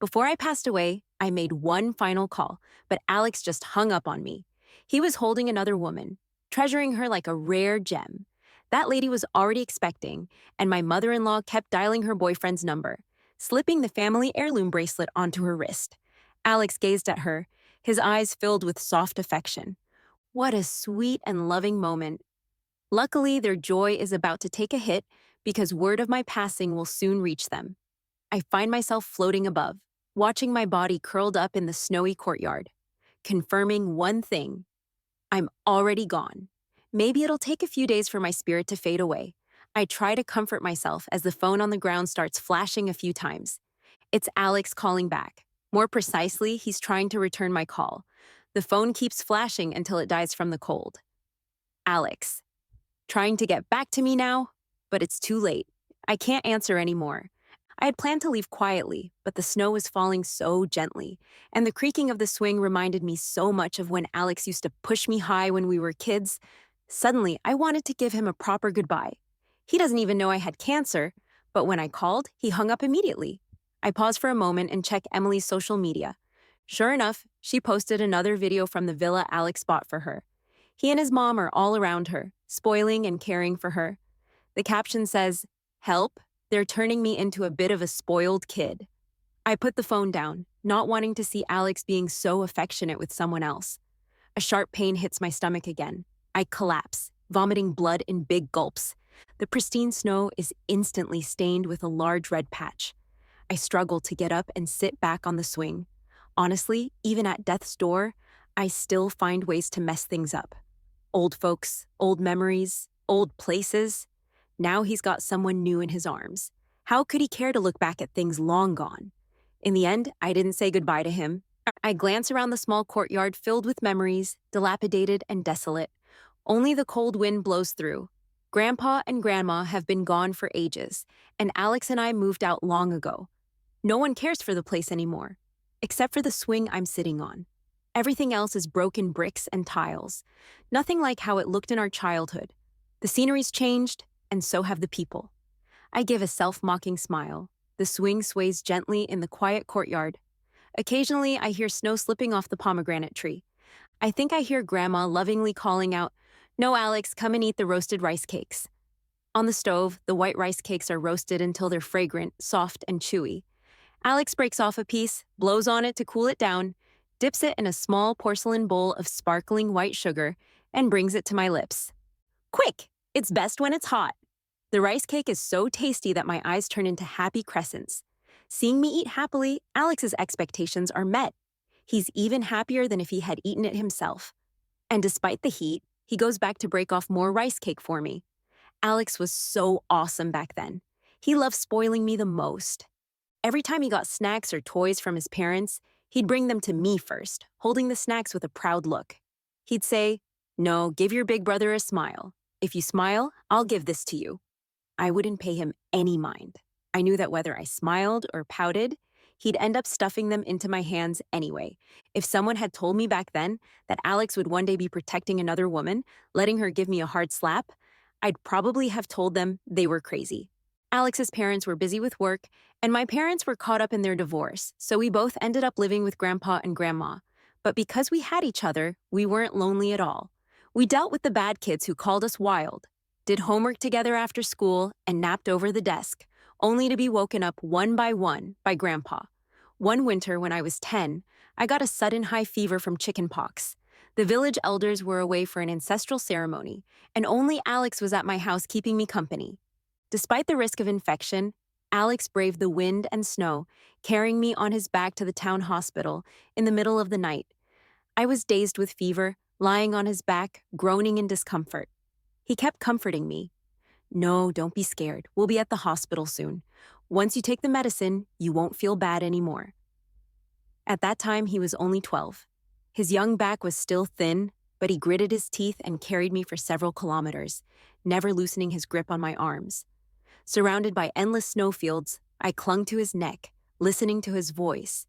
Before I passed away, I made one final call, but Alex just hung up on me. He was holding another woman, treasuring her like a rare gem. That lady was already expecting, and my mother in law kept dialing her boyfriend's number, slipping the family heirloom bracelet onto her wrist. Alex gazed at her, his eyes filled with soft affection. What a sweet and loving moment. Luckily, their joy is about to take a hit because word of my passing will soon reach them. I find myself floating above, watching my body curled up in the snowy courtyard, confirming one thing: I'm already gone. Maybe it'll take a few days for my spirit to fade away. I try to comfort myself as the phone on the ground starts flashing a few times. It's Alex calling back. More precisely, he's trying to return my call. The phone keeps flashing until it dies from the cold. Alex, trying to get back to me now, but it's too late. I can't answer anymore. I had planned to leave quietly, but the snow was falling so gently, and the creaking of the swing reminded me so much of when Alex used to push me high when we were kids. Suddenly, I wanted to give him a proper goodbye. He doesn't even know I had cancer, but when I called, he hung up immediately. I paused for a moment and checked Emily's social media. Sure enough, she posted another video from the villa Alex bought for her. He and his mom are all around her, spoiling and caring for her. The caption says, "Help, they're turning me into a bit of a spoiled kid." I put the phone down, not wanting to see Alex being so affectionate with someone else. A sharp pain hits my stomach again. I collapse, vomiting blood in big gulps. The pristine snow is instantly stained with a large red patch. I struggle to get up and sit back on the swing. Honestly, even at death's door, I still find ways to mess things up. Old folks, old memories, old places. Now he's got someone new in his arms. How could he care to look back at things long gone? In the end, I didn't say goodbye to him. I glance around the small courtyard filled with memories, dilapidated and desolate. Only the cold wind blows through. Grandpa and Grandma have been gone for ages, and Alex and I moved out long ago. No one cares for the place anymore, except for the swing I'm sitting on. Everything else is broken bricks and tiles. Nothing like how it looked in our childhood. The scenery's changed, and so have the people. I give a self-mocking smile. The swing sways gently in the quiet courtyard. Occasionally, I hear snow slipping off the pomegranate tree. I think I hear Grandma lovingly calling out, "No, Alex, come and eat the roasted rice cakes." On the stove, the white rice cakes are roasted until they're fragrant, soft, and chewy. Alex breaks off a piece, blows on it to cool it down, dips it in a small porcelain bowl of sparkling white sugar, and brings it to my lips. Quick! It's best when it's hot. The rice cake is so tasty that my eyes turn into happy crescents. Seeing me eat happily, Alex's expectations are met. He's even happier than if he had eaten it himself. And despite the heat, he goes back to break off more rice cake for me. Alex was so awesome back then. He loved spoiling me the most. Every time he got snacks or toys from his parents, he'd bring them to me first, holding the snacks with a proud look. He'd say, "No, give your big brother a smile. If you smile, I'll give this to you." I wouldn't pay him any mind. I knew that whether I smiled or pouted, he'd end up stuffing them into my hands anyway. If someone had told me back then that Alex would one day be protecting another woman, letting her give me a hard slap, I'd probably have told them they were crazy. Alex's parents were busy with work, and my parents were caught up in their divorce, so we both ended up living with Grandpa and Grandma. But because we had each other, we weren't lonely at all. We dealt with the bad kids who called us wild, did homework together after school, and napped over the desk, only to be woken up one by Grandpa. One winter when I was 10, I got a sudden high fever from chicken pox. The village elders were away for an ancestral ceremony, and only Alex was at my house keeping me company. Despite the risk of infection, Alex braved the wind and snow, carrying me on his back to the town hospital in the middle of the night. I was dazed with fever, lying on his back, groaning in discomfort. He kept comforting me. "No, don't be scared. We'll be at the hospital soon. Once you take the medicine, you won't feel bad anymore." At that time, he was only 12. His young back was still thin, but he gritted his teeth and carried me for several kilometers, never loosening his grip on my arms. Surrounded by endless snowfields, I clung to his neck, listening to his voice,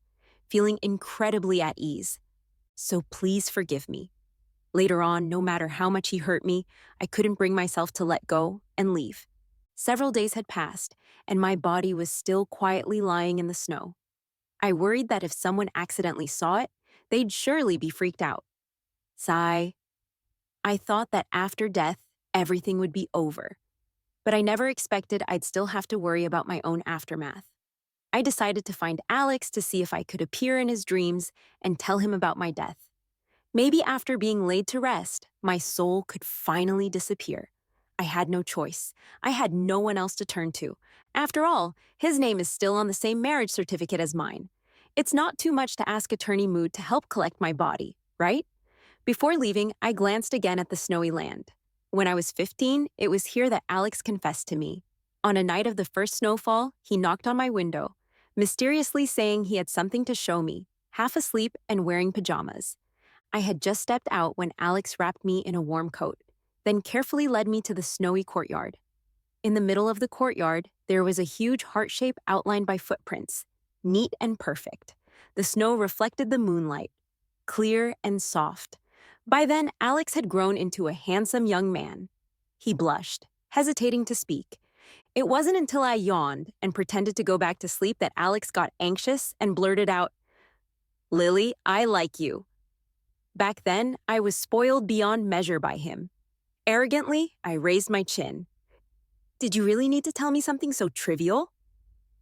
feeling incredibly at ease. "So please forgive me." Later on, no matter how much he hurt me, I couldn't bring myself to let go and leave. Several days had passed, and my body was still quietly lying in the snow. I worried that if someone accidentally saw it, they'd surely be freaked out. Sigh. I thought that after death, everything would be over. But I never expected I'd still have to worry about my own aftermath. I decided to find Alex to see if I could appear in his dreams and tell him about my death. Maybe after being laid to rest, my soul could finally disappear. I had no choice. I had no one else to turn to. After all, his name is still on the same marriage certificate as mine. It's not too much to ask Attorney Mood to help collect my body, right? Before leaving, I glanced again at the snowy land. When I was 15, it was here that Alex confessed to me. On a night of the first snowfall, he knocked on my window, mysteriously saying he had something to show me, half asleep and wearing pajamas. I had just stepped out when Alex wrapped me in a warm coat, then carefully led me to the snowy courtyard. In the middle of the courtyard, there was a huge heart shape outlined by footprints, neat and perfect. The snow reflected the moonlight, clear and soft. By then, Alex had grown into a handsome young man. He blushed, hesitating to speak. It wasn't until I yawned and pretended to go back to sleep that Alex got anxious and blurted out, "Lily, I like you." Back then, I was spoiled beyond measure by him. Arrogantly, I raised my chin. "Did you really need to tell me something so trivial?"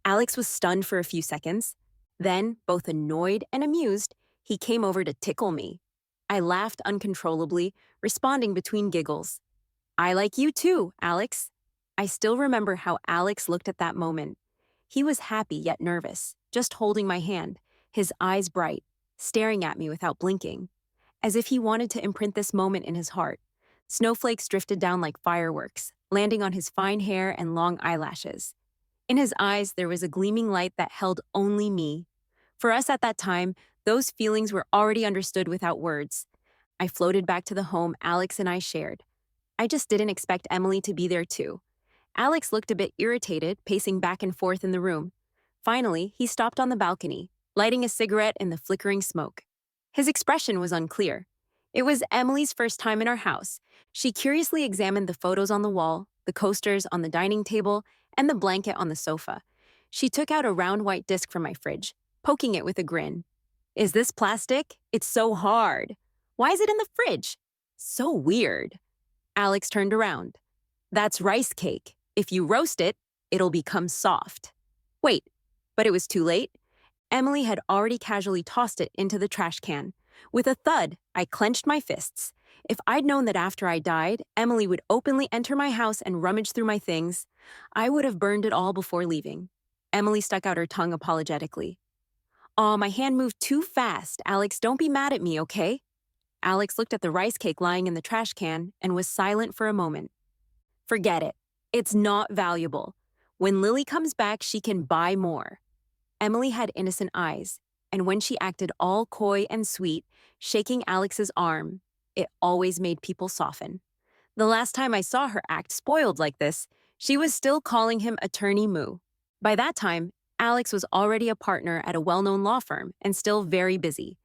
Alex was stunned for a few seconds. Then, both annoyed and amused, he came over to tickle me. I laughed uncontrollably, responding between giggles. "I like you too, Alex." I still remember how Alex looked at that moment. He was happy yet nervous, just holding my hand, his eyes bright, staring at me without blinking, as if he wanted to imprint this moment in his heart. Snowflakes drifted down like fireworks, landing on his fine hair and long eyelashes. In his eyes, there was a gleaming light that held only me. For us at that time, those feelings were already understood without words. I floated back to the home Alex and I shared. I just didn't expect Emily to be there too. Alex looked a bit irritated, pacing back and forth in the room. Finally, he stopped on the balcony, lighting a cigarette in the flickering smoke. His expression was unclear. It was Emily's first time in our house. She curiously examined the photos on the wall, the coasters on the dining table, and the blanket on the sofa. She took out a round white disc from my fridge, poking it with a grin. "Is this plastic? It's so hard. Why is it in the fridge? So weird." Alex turned around. "That's rice cake. If you roast it, it'll become soft." Wait, but it was too late. Emily had already casually tossed it into the trash can. With a thud, I clenched my fists. If I'd known that after I died, Emily would openly enter my house and rummage through my things, I would have burned it all before leaving. Emily stuck out her tongue apologetically. "Aw, my hand moved too fast. Alex, don't be mad at me, okay?" Alex looked at the rice cake lying in the trash can and was silent for a moment. "Forget it. It's not valuable. When Lily comes back, she can buy more." Emily had innocent eyes, and when she acted all coy and sweet, shaking Alex's arm, it always made people soften. The last time I saw her act spoiled like this, she was still calling him Attorney Moo. By that time, Alex was already a partner at a well-known law firm and still very busy.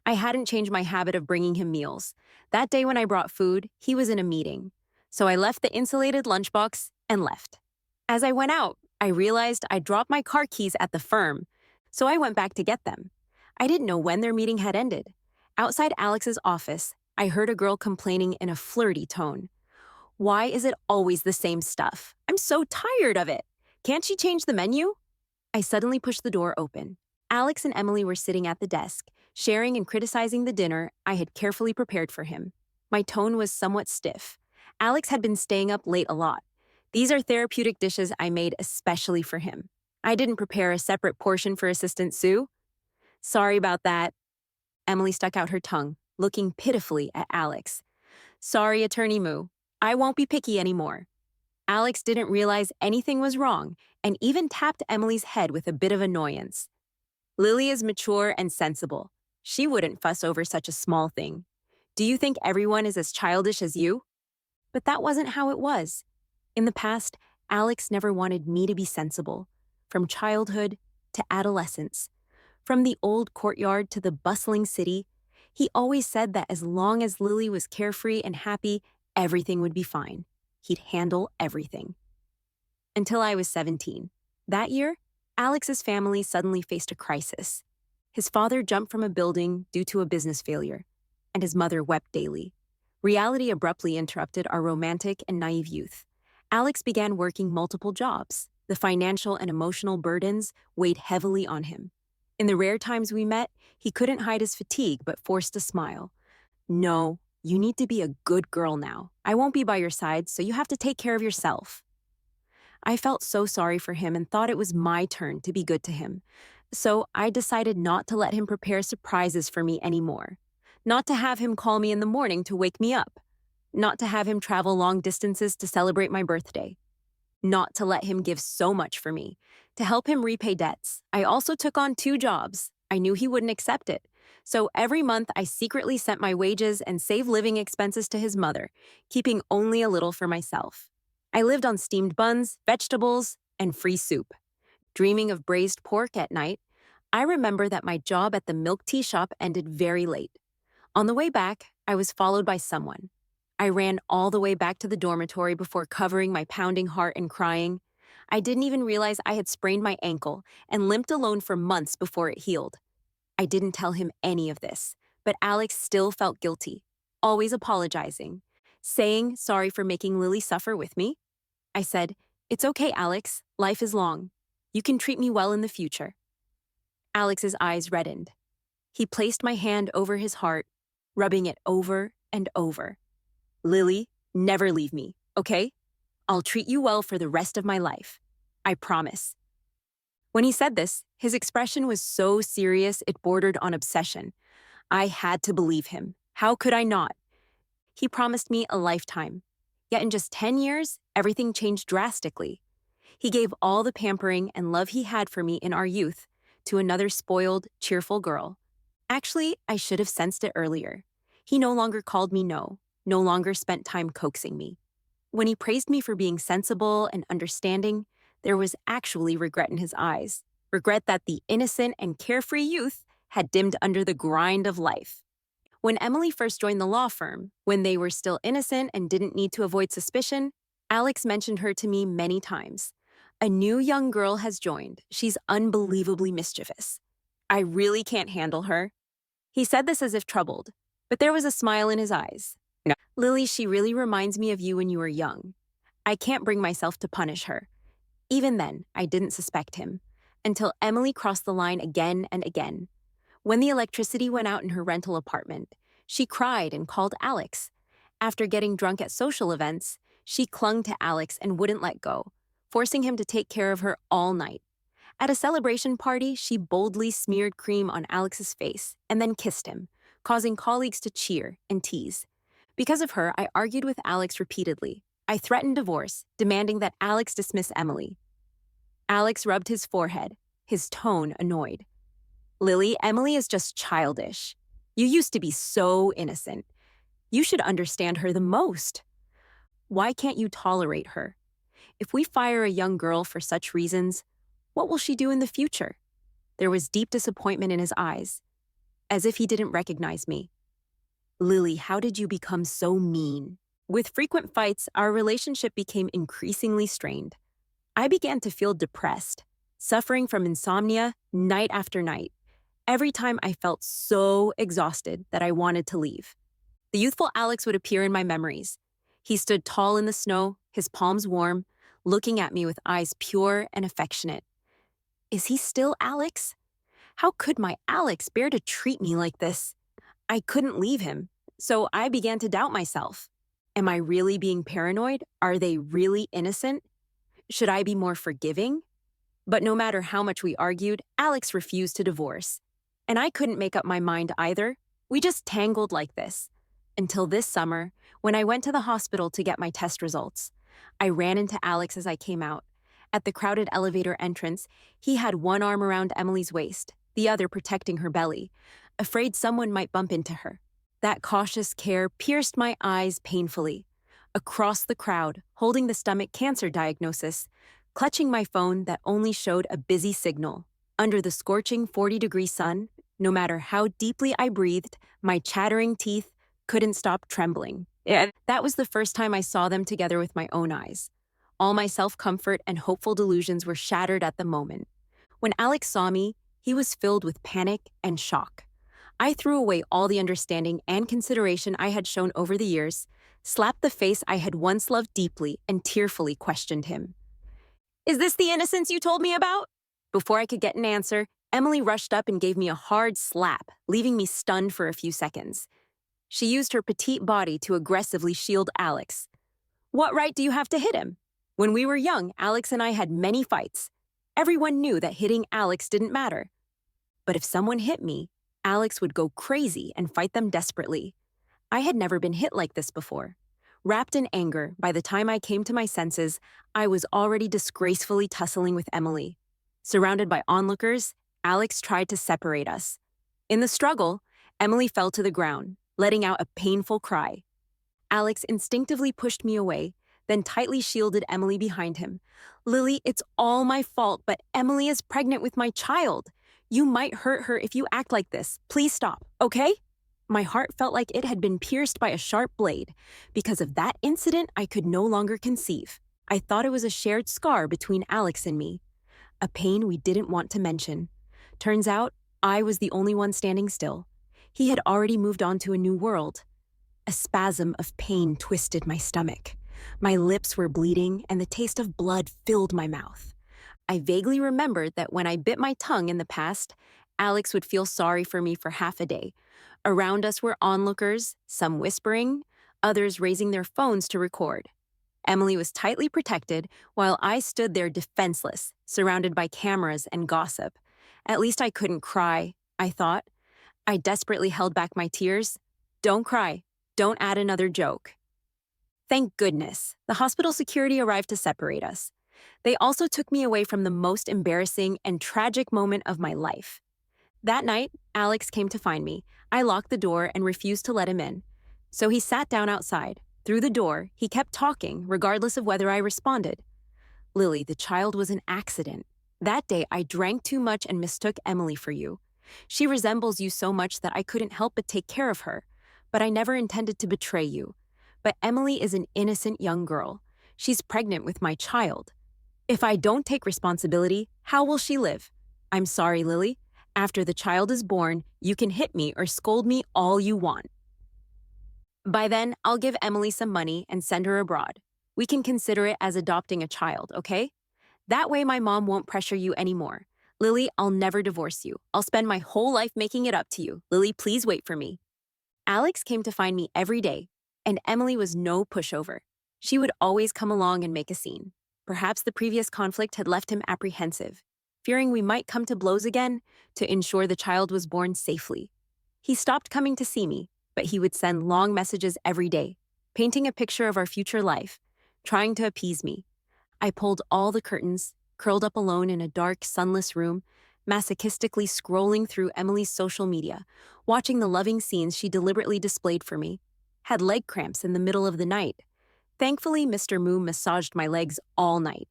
I hadn't changed my habit of bringing him meals. That day when I brought food, he was in a meeting. So I left the insulated lunchbox and left. As I went out, I realized I dropped my car keys at the firm, so I went back to get them. I didn't know when their meeting had ended. Outside Alex's office, I heard a girl complaining in a flirty tone. "Why is it always the same stuff? I'm so tired of it. Can't she change the menu?" I suddenly pushed the door open. Alex and Emily were sitting at the desk, sharing and criticizing the dinner I had carefully prepared for him. My tone was somewhat stiff. Alex had been staying up late a lot. "These are therapeutic dishes I made especially for him. I didn't prepare a separate portion for Assistant Sue." "Sorry about that." Emily stuck out her tongue, looking pitifully at Alex. "Sorry, Attorney Moo. I won't be picky anymore." Alex didn't realize anything was wrong and even tapped Emily's head with a bit of annoyance. "Lily is mature and sensible. She wouldn't fuss over such a small thing. Do you think everyone is as childish as you?" But that wasn't how it was. In the past, Alex never wanted me to be sensible. From childhood to adolescence, from the old courtyard to the bustling city, he always said that as long as Lily was carefree and happy, everything would be fine. He'd handle everything. Until I was 17. That year, Alex's family suddenly faced a crisis. His father jumped from a building due to a business failure, and his mother wept daily. Reality abruptly interrupted our romantic and naive youth. Alex began working multiple jobs. The financial and emotional burdens weighed heavily on him. In the rare times we met, he couldn't hide his fatigue but forced a smile. No, you need to be a good girl now. I won't be by your side, so you have to take care of yourself. I felt so sorry for him and thought it was my turn to be good to him. So I decided not to let him prepare surprises for me anymore. Not to have him call me in the morning to wake me up. Not to have him travel long distances to celebrate my birthday. Not to let him give so much for me. To help him repay debts, I also took on 2 jobs. I knew he wouldn't accept it. So every month, I secretly sent my wages and saved living expenses to his mother, keeping only a little for myself. I lived on steamed buns, vegetables, and free soup. Dreaming of braised pork at night, I remember that my job at the milk tea shop ended very late. On the way back, I was followed by someone. I ran all the way back to the dormitory before covering my pounding heart and crying. I didn't even realize I had sprained my ankle and limped alone for months before it healed. I didn't tell him any of this, but Alex still felt guilty, always apologizing, saying sorry for making Lily suffer with me. I said, "It's okay, Alex. Life is long. You can treat me well in the future." Alex's eyes reddened. He placed my hand over his heart, rubbing it over and over. "Lily, never leave me, okay? I'll treat you well for the rest of my life. I promise." When he said this, his expression was so serious it bordered on obsession. I had to believe him. How could I not? He promised me a lifetime. Yet in just 10 years, everything changed drastically. He gave all the pampering and love he had for me in our youth to another spoiled, cheerful girl. Actually, I should have sensed it earlier. He no longer called me no longer spent time coaxing me. When he praised me for being sensible and understanding, there was actually regret in his eyes. Regret that the innocent and carefree youth had dimmed under the grind of life. When Emily first joined the law firm, when they were still innocent and didn't need to avoid suspicion, Alex mentioned her to me many times. "A new young girl has joined. She's unbelievably mischievous. I really can't handle her." He said this as if troubled, but there was a smile in his eyes. "No. Lily, she really reminds me of you when you were young. I can't bring myself to punish her." Even then, I didn't suspect him, until Emily crossed the line again and again. When the electricity went out in her rental apartment, she cried and called Alex. After getting drunk at social events, she clung to Alex and wouldn't let go, forcing him to take care of her all night. At a celebration party, she boldly smeared cream on Alex's face and then kissed him, causing colleagues to cheer and tease. Because of her, I argued with Alex repeatedly. I threatened divorce, demanding that Alex dismiss Emily. Alex rubbed his forehead, his tone annoyed. "Lily, Emily is just childish. You used to be so innocent. You should understand her the most. Why can't you tolerate her? If we fire a young girl for such reasons, what will she do in the future?" There was deep disappointment in his eyes, as if he didn't recognize me. "Lily, how did you become so mean?" With frequent fights, our relationship became increasingly strained. I began to feel depressed, suffering from insomnia night after night. Every time I felt so exhausted that I wanted to leave. The youthful Alex would appear in my memories. He stood tall in the snow, his palms warm, looking at me with eyes pure and affectionate. Is he still Alex? How could my Alex bear to treat me like this? I couldn't leave him, so I began to doubt myself. Am I really being paranoid? Are they really innocent? Should I be more forgiving? But no matter how much we argued, Alex refused to divorce. And I couldn't make up my mind either. We just tangled like this. Until this summer, when I went to the hospital to get my test results. I ran into Alex as I came out. At the crowded elevator entrance, he had one arm around Emily's waist, the other protecting her belly, afraid someone might bump into her. That cautious care pierced my eyes painfully. Across the crowd, holding the stomach cancer diagnosis, clutching my phone that only showed a busy signal. Under the scorching 40-degree sun, no matter how deeply I breathed, my chattering teeth couldn't stop trembling. That was the first time I saw them together with my own eyes. All my self-comfort and hopeful delusions were shattered at the moment. When Alex saw me, He was filled with panic and shock. I threw away all the understanding and consideration I had shown over the years, slapped the face I had once loved deeply, and tearfully questioned him. Is this the innocence you told me about? Before I could get an answer, Emily rushed up and gave me a hard slap, leaving me stunned for a few seconds. She used her petite body to aggressively shield Alex. What right do you have to hit him? When we were young, Alex and I had many fights. Everyone knew that hitting Alex didn't matter. But if someone hit me, Alex would go crazy and fight them desperately. I had never been hit like this before. Wrapped in anger, by the time I came to my senses, I was already disgracefully tussling with Emily. Surrounded by onlookers, Alex tried to separate us. In the struggle, Emily fell to the ground, letting out a painful cry. Alex instinctively pushed me away, then tightly shielded Emily behind him. Lily, it's all my fault, but Emily is pregnant with my child. You might hurt her if you act like this. Please stop, okay? My heart felt like it had been pierced by a sharp blade. Because of that incident, I could no longer conceive. I thought it was a shared scar between Alex and me, a pain we didn't want to mention. Turns out, I was the only one standing still. He had already moved on to a new world. A spasm of pain twisted my stomach. My lips were bleeding, and the taste of blood filled my mouth. I vaguely remembered that when I bit my tongue in the past, Alex would feel sorry for me for half a day. Around us were onlookers, some whispering, others raising their phones to record. Emily was tightly protected, while I stood there defenseless, surrounded by cameras and gossip. At least I couldn't cry, I thought. I desperately held back my tears. Don't cry. Don't add another joke. Thank goodness, the hospital security arrived to separate us. They also took me away from the most embarrassing and tragic moment of my life. That night, Alex came to find me. I locked the door and refused to let him in. So he sat down outside. Through the door, he kept talking, regardless of whether I responded. Lily, the child was an accident. That day, I drank too much and mistook Emily for you. She resembles you so much that I couldn't help but take care of her. But I never intended to betray you. But Emily is an innocent young girl. She's pregnant with my child. If I don't take responsibility, how will she live? I'm sorry, Lily. After the child is born, you can hit me or scold me all you want. By then, I'll give Emily some money and send her abroad. We can consider it as adopting a child, okay? That way my mom won't pressure you anymore. Lily, I'll never divorce you. I'll spend my whole life making it up to you. Lily, please wait for me. Alex came to find me every day, and Emily was no pushover. She would always come along and make a scene. Perhaps the previous conflict had left him apprehensive, fearing we might come to blows again to ensure the child was born safely. He stopped coming to see me, but he would send long messages every day, painting a picture of our future life, trying to appease me. I pulled all the curtains, curled up alone in a dark, sunless room, masochistically scrolling through Emily's social media, watching the loving scenes she deliberately displayed for me. Had leg cramps in the middle of the night. Thankfully, Mr. Moo massaged my legs all night.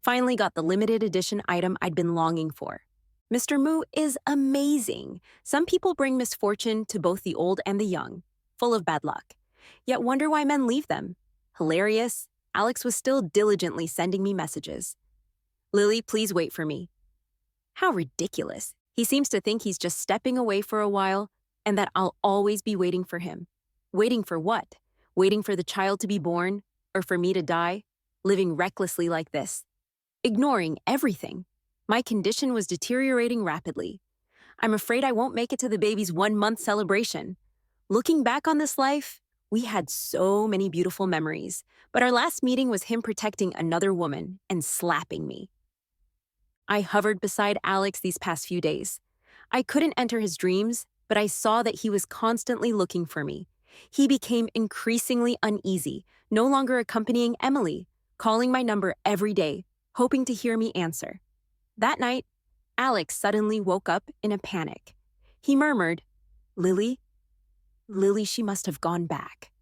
Finally got the limited edition item I'd been longing for. Mr. Moo is amazing. Some people bring misfortune to both the old and the young, full of bad luck. Yet wonder why men leave them. Hilarious, Alex was still diligently sending me messages. Lily, please wait for me. How ridiculous. He seems to think he's just stepping away for a while and that I'll always be waiting for him. Waiting for what? Waiting for the child to be born or for me to die? Living recklessly like this. Ignoring everything. My condition was deteriorating rapidly. I'm afraid I won't make it to the baby's 1-month celebration. Looking back on this life, we had so many beautiful memories, but our last meeting was him protecting another woman and slapping me. I hovered beside Alex these past few days. I couldn't enter his dreams, but I saw that he was constantly looking for me. He became increasingly uneasy, no longer accompanying Emily, calling my number every day, hoping to hear me answer. That night, Alex suddenly woke up in a panic. He murmured, Lily, she must have gone back.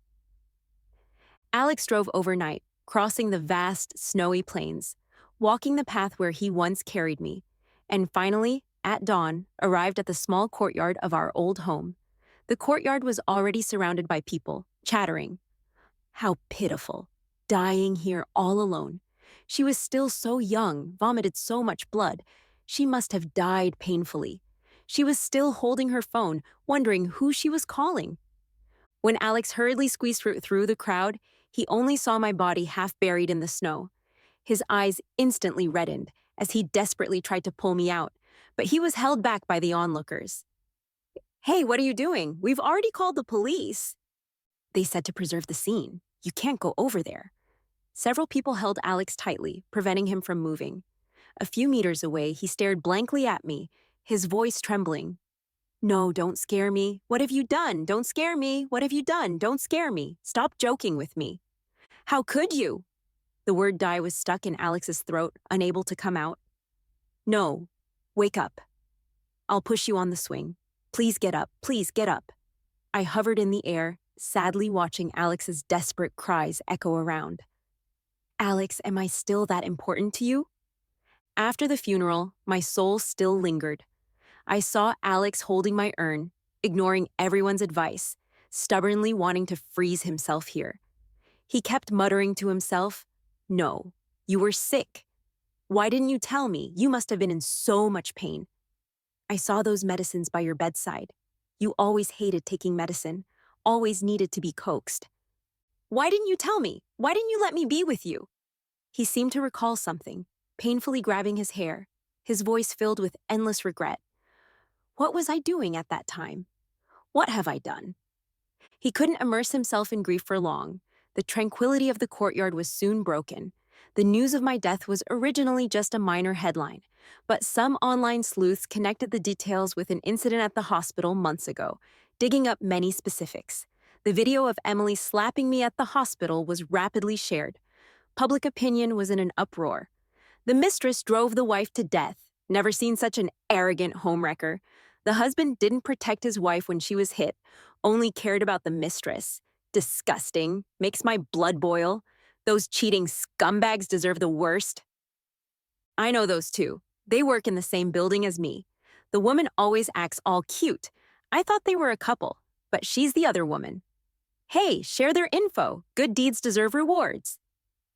Alex drove overnight, crossing the vast, snowy plains, walking the path where he once carried me, and finally, at dawn, arrived at the small courtyard of our old home. The courtyard was already surrounded by people, chattering. How pitiful, dying here all alone. She was still so young, vomited so much blood. She must have died painfully. She was still holding her phone, wondering who she was calling. When Alex hurriedly squeezed through the crowd, he only saw my body half buried in the snow. His eyes instantly reddened as he desperately tried to pull me out, but he was held back by the onlookers. "Hey, what are you doing? We've already called the police." They said to preserve the scene. You can't go over there. Several people held Alex tightly, preventing him from moving. A few meters away, he stared blankly at me, his voice trembling. "No, don't scare me. What have you done? Don't scare me. What have you done? Don't scare me. Stop joking with me." "How could you?" The word "die" was stuck in Alex's throat, unable to come out. "No. Wake up. I'll push you on the swing. Please get up. Please get up." I hovered in the air, sadly watching Alex's desperate cries echo around. "Alex, am I still that important to you?" After the funeral, my soul still lingered. I saw Alex holding my urn, ignoring everyone's advice, stubbornly wanting to freeze himself here. He kept muttering to himself, "No, you were sick. Why didn't you tell me? You must have been in so much pain. I saw those medicines by your bedside. You always hated taking medicine, always needed to be coaxed. Why didn't you tell me? Why didn't you let me be with you?" He seemed to recall something, painfully grabbing his hair, his voice filled with endless regret. What was I doing at that time? What have I done? He couldn't immerse himself in grief for long. The tranquility of the courtyard was soon broken. The news of my death was originally just a minor headline, but some online sleuths connected the details with an incident at the hospital months ago, digging up many specifics. The video of Emily slapping me at the hospital was rapidly shared. Public opinion was in an uproar. The mistress drove the wife to death. Never seen such an arrogant homewrecker. The husband didn't protect his wife when she was hit, only cared about the mistress. Disgusting. Makes my blood boil. Those cheating scumbags deserve the worst. I know those two. They work in the same building as me. The woman always acts all cute. I thought they were a couple, but she's the other woman. Hey, share their info. Good deeds deserve rewards.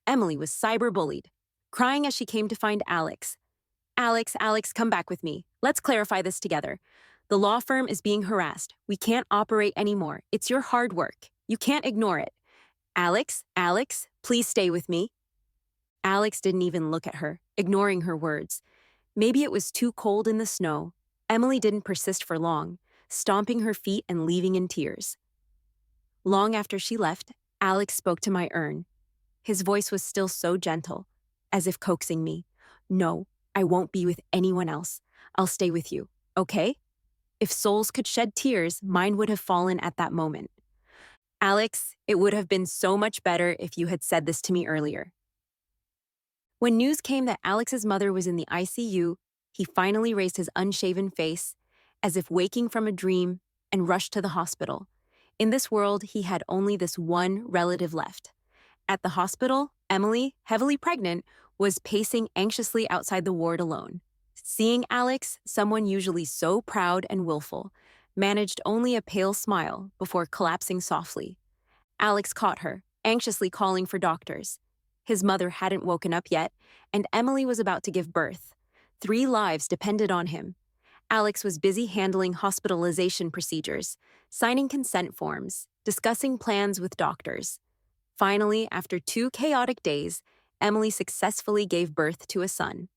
Emily was cyberbullied, crying as she came to find Alex. Alex, come back with me. Let's clarify this together. The law firm is being harassed. We can't operate anymore. It's your hard work. You can't ignore it. Alex, please stay with me." Alex didn't even look at her, ignoring her words. Maybe it was too cold in the snow. Emily didn't persist for long, stomping her feet and leaving in tears. Long after she left, Alex spoke to my urn. His voice was still so gentle, as if coaxing me. "No, I won't be with anyone else. I'll stay with you, okay?" If souls could shed tears, mine would have fallen at that moment. "Alex, it would have been so much better if you had said this to me earlier." When news came that Alex's mother was in the ICU, he finally raised his unshaven face, as if waking from a dream, and rushed to the hospital. In this world, he had only this one relative left. At the hospital, Emily, heavily pregnant, was pacing anxiously outside the ward alone. Seeing Alex, someone usually so proud and willful, managed only a pale smile before collapsing softly. Alex caught her, anxiously calling for doctors. His mother hadn't woken up yet, and Emily was about to give birth. 3 lives depended on him. Alex was busy handling hospitalization procedures, signing consent forms, discussing plans with doctors. Finally, after 2 chaotic days, Emily successfully gave birth to a son.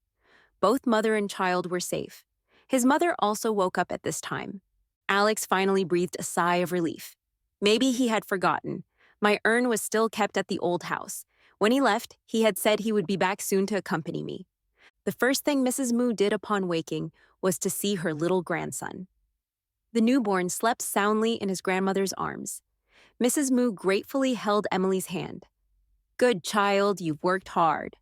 Both mother and child were safe. His mother also woke up at this time. Alex finally breathed a sigh of relief. Maybe he had forgotten. My urn was still kept at the old house. When he left, he had said he would be back soon to accompany me. The first thing Mrs. Moo did upon waking was to see her little grandson. The newborn slept soundly in his grandmother's arms. Mrs. Moo gratefully held Emily's hand. "Good child, you've worked hard."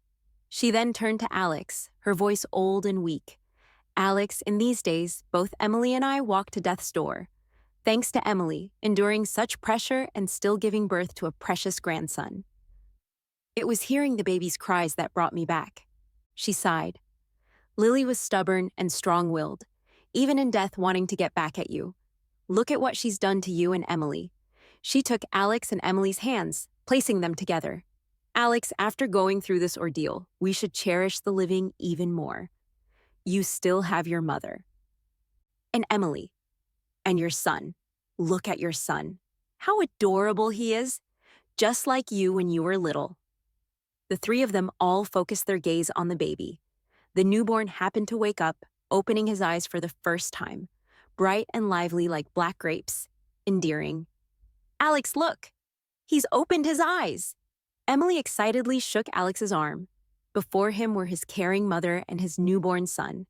She then turned to Alex, her voice old and weak. "Alex, in these days, both Emily and I walk to death's door. Thanks to Emily, enduring such pressure and still giving birth to a precious grandson." It was hearing the baby's cries that brought me back. She sighed. "Lily was stubborn and strong-willed, even in death wanting to get back at you. Look at what she's done to you and Emily." She took Alex and Emily's hands, placing them together. "Alex, after going through this ordeal, we should cherish the living even more. you still have your mother. And Emily, and your son. Look at your son. How adorable he is, just like you when you were little. The three of them all focused their gaze on the baby. The newborn happened to wake up, opening his eyes for the first time, bright and lively like black grapes, endearing. Alex, look! He's opened his eyes! Emily excitedly shook Alex's arm. Before him were his caring mother and his newborn son.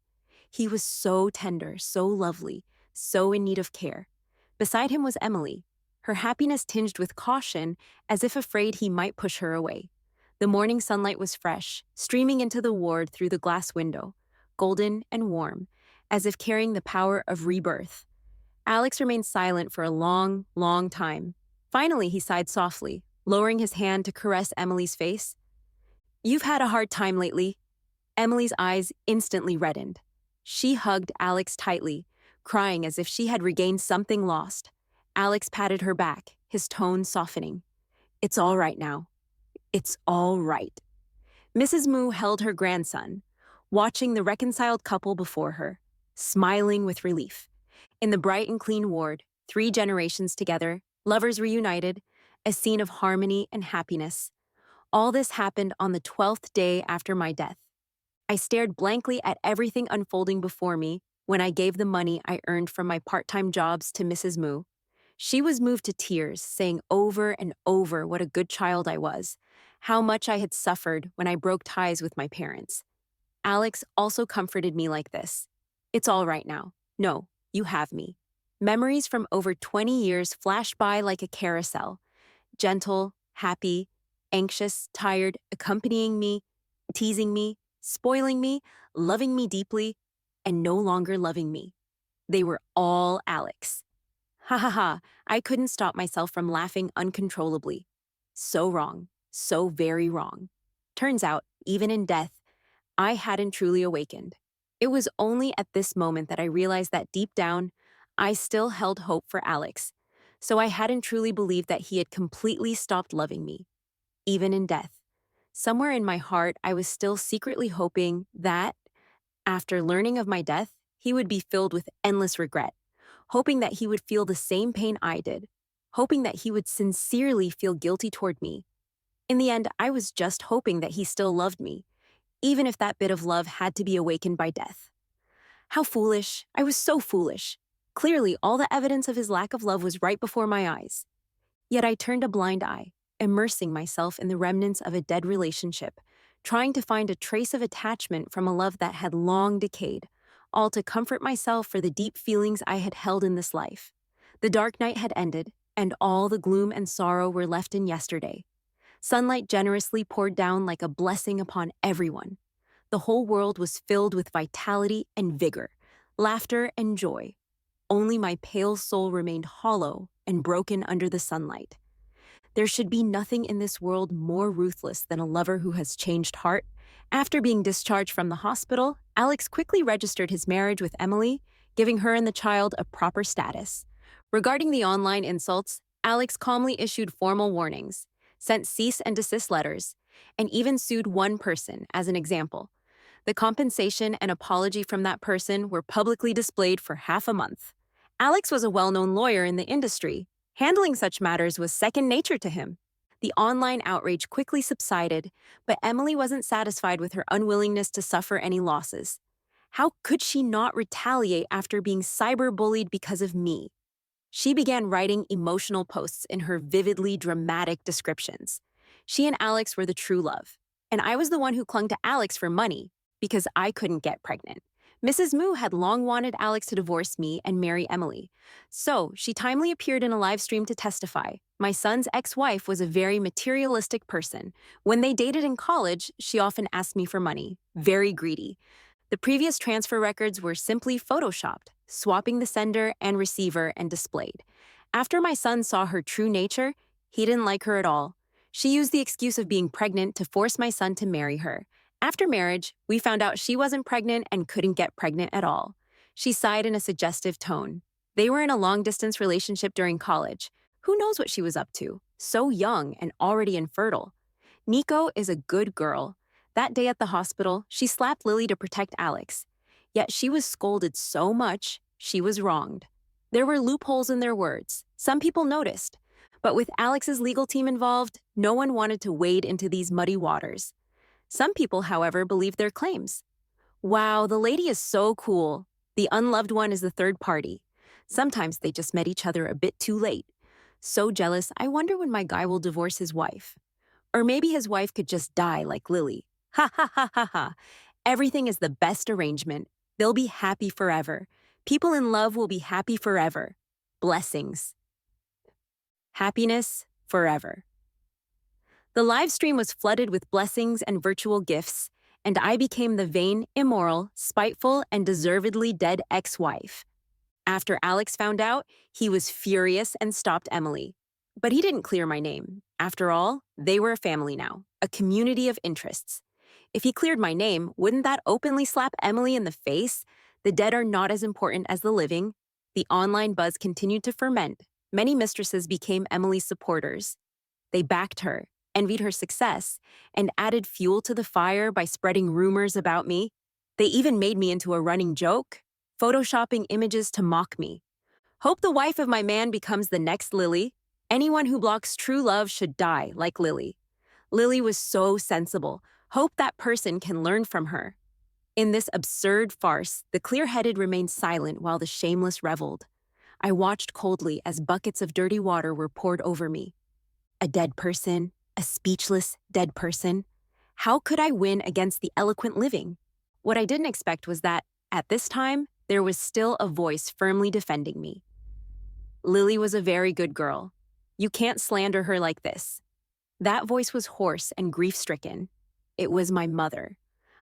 He was so tender, so lovely, so in need of care. Beside him was Emily, her happiness tinged with caution, as if afraid he might push her away. The morning sunlight was fresh, streaming into the ward through the glass window, golden and warm, as if carrying the power of rebirth. Alex remained silent for a long, long time. Finally, he sighed softly, lowering his hand to caress Emily's face. You've had a hard time lately. Emily's eyes instantly reddened. She hugged Alex tightly, crying as if she had regained something lost. Alex patted her back, his tone softening. It's all right now. It's all right. Mrs. Moo held her grandson, watching the reconciled couple before her, smiling with relief. In the bright and clean ward, 3 generations together, lovers reunited, a scene of harmony and happiness. All this happened on the 12th day after my death. I stared blankly at everything unfolding before me when I gave the money I earned from my part-time jobs to Mrs. Moo. She was moved to tears, saying over and over what a good child I was, how much I had suffered when I broke ties with my parents. Alex also comforted me like this. It's all right now. No, you have me. Memories from over 20 years flashed by like a carousel. Gentle, happy, anxious, tired, accompanying me, teasing me, spoiling me, loving me deeply, and no longer loving me. They were all Alex. Ha ha ha, I couldn't stop myself from laughing uncontrollably. So wrong, so very wrong. Turns out, even in death, I hadn't truly awakened. It was only at this moment that I realized that deep down, I still held hope for Alex, so I hadn't truly believed that he had completely stopped loving me, even in death. Somewhere in my heart, I was still secretly hoping that, after learning of my death, he would be filled with endless regret, hoping that he would feel the same pain I did, hoping that he would sincerely feel guilty toward me. In the end, I was just hoping that he still loved me, even if that bit of love had to be awakened by death. How foolish. I was so foolish. Clearly, all the evidence of his lack of love was right before my eyes. Yet I turned a blind eye, immersing myself in the remnants of a dead relationship, trying to find a trace of attachment from a love that had long decayed, all to comfort myself for the deep feelings I had held in this life. The dark night had ended, and all the gloom and sorrow were left in yesterday. Sunlight generously poured down like a blessing upon everyone. The whole world was filled with vitality and vigor, laughter and joy. Only my pale soul remained hollow and broken under the sunlight. There should be nothing in this world more ruthless than a lover who has changed heart. After being discharged from the hospital, Alex quickly registered his marriage with Emily, giving her and the child a proper status. Regarding the online insults, Alex calmly issued formal warnings, sent cease and desist letters, and even sued one person as an example. The compensation and apology from that person were publicly displayed for half a month. Alex was a well-known lawyer in the industry. Handling such matters was second nature to him. The online outrage quickly subsided, but Emily wasn't satisfied with her unwillingness to suffer any losses. How could she not retaliate after being cyberbullied because of me? She began writing emotional posts in her vividly dramatic descriptions. She and Alex were the true love, and I was the one who clung to Alex for money because I couldn't get pregnant. Mrs. Moo had long wanted Alex to divorce me and marry Emily, so she timely appeared in a live stream to testify. My son's ex-wife was a very materialistic person. When they dated in college, she often asked me for money, very greedy. The previous transfer records were simply photoshopped, swapping the sender and receiver and displayed. After my son saw her true nature, he didn't like her at all. She used the excuse of being pregnant to force my son to marry her. After marriage, we found out she wasn't pregnant and couldn't get pregnant at all. She sighed in a suggestive tone. They were in a long-distance relationship during college. Who knows what she was up to? So young and already infertile. Nico is a good girl. That day at the hospital, she slapped Lily to protect Alex. Yet she was scolded so much, she was wronged. There were loopholes in their words. Some people noticed. But with Alex's legal team involved, no one wanted to wade into these muddy waters. Some people, however, believed their claims. Wow, the lady is so cool. The unloved one is the third party. Sometimes they just met each other a bit too late. So jealous, I wonder when my guy will divorce his wife. Or maybe his wife could just die like Lily. Ha ha ha ha ha. Everything is the best arrangement. They'll be happy forever. People in love will be happy forever. Blessings. Happiness forever. The live stream was flooded with blessings and virtual gifts, and I became the vain, immoral, spiteful, and deservedly dead ex-wife. After Alex found out, he was furious and stopped Emily. But he didn't clear my name. After all, they were a family now, a community of interests. If he cleared my name, wouldn't that openly slap Emily in the face? The dead are not as important as the living. The online buzz continued to ferment. Many mistresses became Emily's supporters. They backed her, envied her success, and added fuel to the fire by spreading rumors about me. They even made me into a running joke, photoshopping images to mock me. Hope the wife of my man becomes the next Lily. Anyone who blocks true love should die like Lily. Lily was so sensible. Hope that person can learn from her. In this absurd farce, the clear-headed remained silent while the shameless reveled. I watched coldly as buckets of dirty water were poured over me. A dead person, a speechless dead person. How could I win against the eloquent living? What I didn't expect was that, at this time, there was still a voice firmly defending me. Lily was a very good girl. You can't slander her like this. That voice was hoarse and grief-stricken. It was my mother.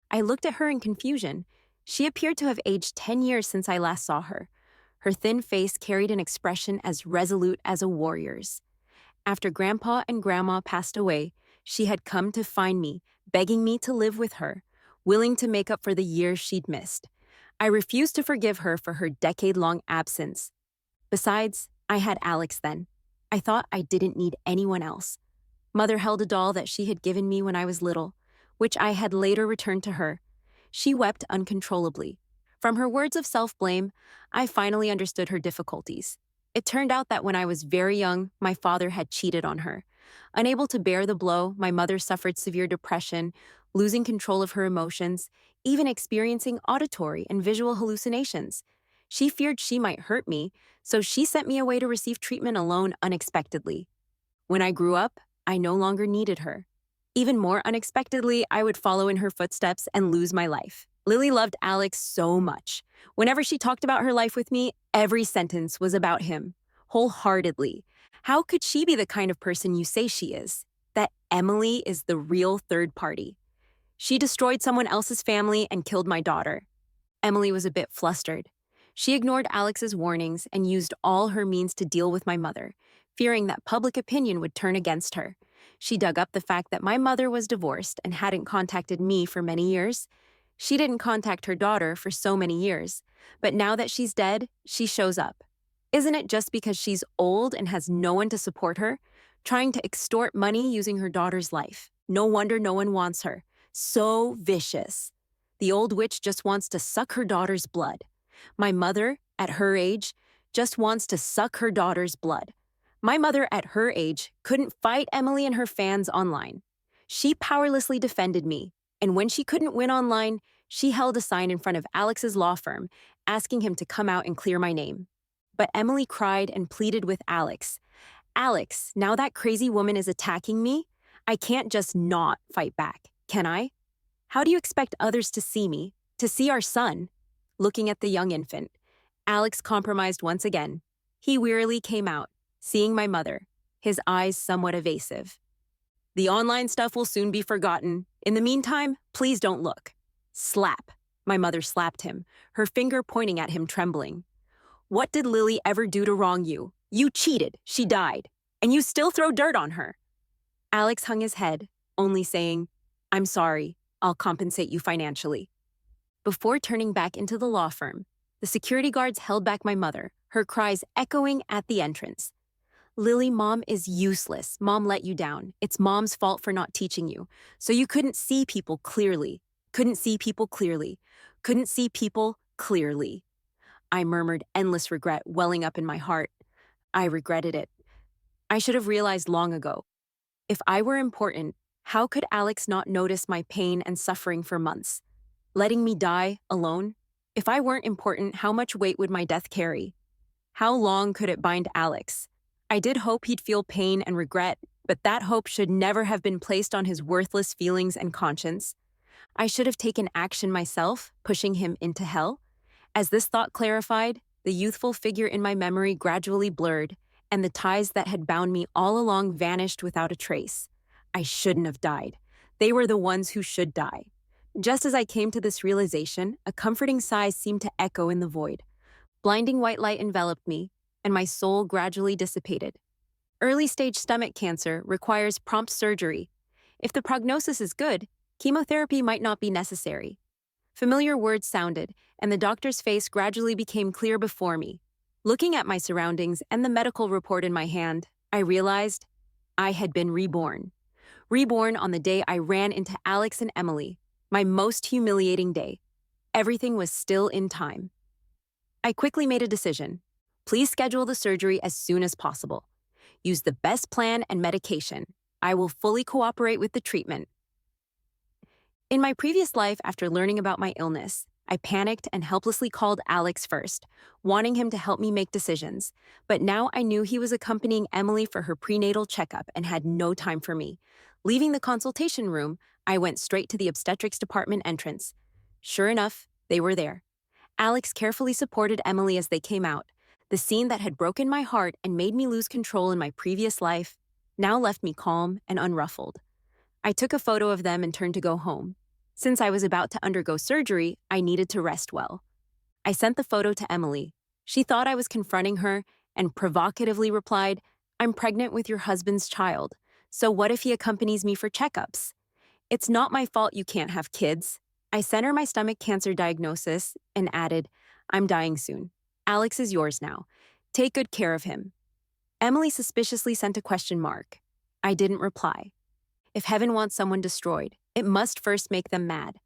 I looked at her in confusion. She appeared to have aged 10 years since I last saw her. Her thin face carried an expression as resolute as a warrior's. After Grandpa and Grandma passed away, she had come to find me, begging me to live with her, willing to make up for the years she'd missed. I refused to forgive her for her decade-long absence. Besides, I had Alex then. I thought I didn't need anyone else. Mother held a doll that she had given me when I was little, which I had later returned to her. She wept uncontrollably. From her words of self-blame, I finally understood her difficulties. It turned out that when I was very young, my father had cheated on her. Unable to bear the blow, my mother suffered severe depression, losing control of her emotions, even experiencing auditory and visual hallucinations. She feared she might hurt me, so she sent me away to receive treatment alone unexpectedly. When I grew up, I no longer needed her. Even more unexpectedly, I would follow in her footsteps and lose my life. Lily loved Alex so much. Whenever she talked about her life with me, every sentence was about him, wholeheartedly. How could she be the kind of person you say she is? That Emily is the real third party. She destroyed someone else's family and killed my daughter. Emily was a bit flustered. She ignored Alex's warnings and used all her means to deal with my mother, fearing that public opinion would turn against her. She dug up the fact that my mother was divorced and hadn't contacted me for many years. She didn't contact her daughter for so many years, but now that she's dead, she shows up. Isn't it just because she's old and has no one to support her? Trying to extort money using her daughter's life. No wonder no one wants her. So vicious. The old witch just wants to suck her daughter's blood. My mother, at her age, just wants to suck her daughter's blood. My mother, at her age, couldn't fight Emily and her fans online. She powerlessly defended me, and when she couldn't win online, she held a sign in front of Alex's law firm, asking him to come out and clear my name. But Emily cried and pleaded with Alex. Alex, now that crazy woman is attacking me, I can't just not fight back, can I? How do you expect others to see me, to see our son? Looking at the young infant, Alex compromised once again. He wearily came out, seeing my mother, his eyes somewhat evasive. The online stuff will soon be forgotten. In the meantime, please don't look. Slap. My mother slapped him, her finger pointing at him, trembling. What did Lily ever do to wrong you? You cheated. She died. And you still throw dirt on her. Alex hung his head, only saying, I'm sorry. I'll compensate you financially. Before turning back into the law firm, the security guards held back my mother, her cries echoing at the entrance. Lily, Mom is useless. Mom let you down. It's Mom's fault for not teaching you. So you couldn't see people clearly. couldn't see people clearly. I murmured endless regret welling up in my heart. I regretted it. I should have realized long ago. If I were important, how could Alex not notice my pain and suffering for months? Letting me die alone? If I weren't important, how much weight would my death carry? How long could it bind Alex? I did hope he'd feel pain and regret, but that hope should never have been placed on his worthless feelings and conscience. I should have taken action myself, pushing him into hell. As this thought clarified, the youthful figure in my memory gradually blurred, and the ties that had bound me all along vanished without a trace. I shouldn't have died. They were the ones who should die. Just as I came to this realization, a comforting sigh seemed to echo in the void. Blinding white light enveloped me, and my soul gradually dissipated. Early-stage stomach cancer requires prompt surgery. If the prognosis is good, chemotherapy might not be necessary. Familiar words sounded, and the doctor's face gradually became clear before me. Looking at my surroundings and the medical report in my hand, I realized I had been reborn. Reborn on the day I ran into Alex and Emily, my most humiliating day. Everything was still in time. I quickly made a decision. Please schedule the surgery as soon as possible. Use the best plan and medication. I will fully cooperate with the treatment. In my previous life, after learning about my illness, I panicked and helplessly called Alex first, wanting him to help me make decisions. But now I knew he was accompanying Emily for her prenatal checkup and had no time for me. Leaving the consultation room, I went straight to the obstetrics department entrance. Sure enough, they were there. Alex carefully supported Emily as they came out. The scene that had broken my heart and made me lose control in my previous life now left me calm and unruffled. I took a photo of them and turned to go home. Since I was about to undergo surgery, I needed to rest well. I sent the photo to Emily. She thought I was confronting her and provocatively replied, "I'm pregnant with your husband's child, so what if he accompanies me for checkups?" "It's not my fault you can't have kids." I sent her my stomach cancer diagnosis and added, "I'm dying soon. Alex is yours now. Take good care of him." Emily suspiciously sent a question mark. I didn't reply. If heaven wants someone destroyed, it must first make them mad.